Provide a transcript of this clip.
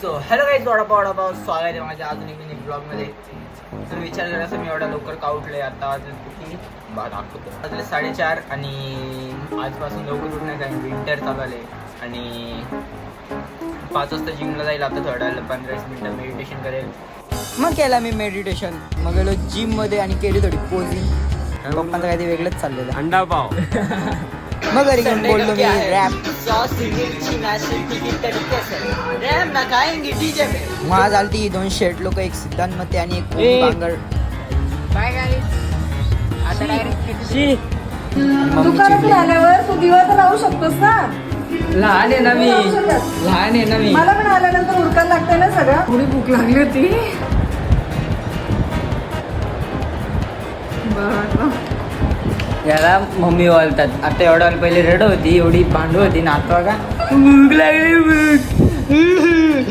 So hello guys, vada pav स्वागत आहे माझ्या अजून एक ब्लॉगमध्ये. तर विचार केला असं मी एवढा लवकर का उठले. आता वाजले किती दाखवतो, वाजले 4:30 आणि आजपासून लवकर उठणार कारण विंटर चालू आले. आणि 5 वाजता जिमला जाईल. आता थोड्या 15-20 मिनिटं मेडिटेशन करेल. मग केला मी मेडिटेशन, मग गेलो जिममध्ये आणि केली थोडी पोजिंग. पप्पांचं काही ते वेगळंच चाललेलं. अंडा पाव. मग घरी घेऊन बोललो मी रॅप. मग आज आलती 2 शेट लोक, एक सिद्धांत मते आणि एक बांगर. दुकानात आल्यावर तू दिवा तर लावू शकतोस ना. लहान आहे ना मी, लहान आहे ना मी. मला पण आल्यानंतर उरकायला लागतं ना सगळं. थोडी भूक लागली होती. याला मम्मी बोलतात. आता एवढा पहिले रड होती, एवढी भांडू होती ना, आता का भूक लागली भूक.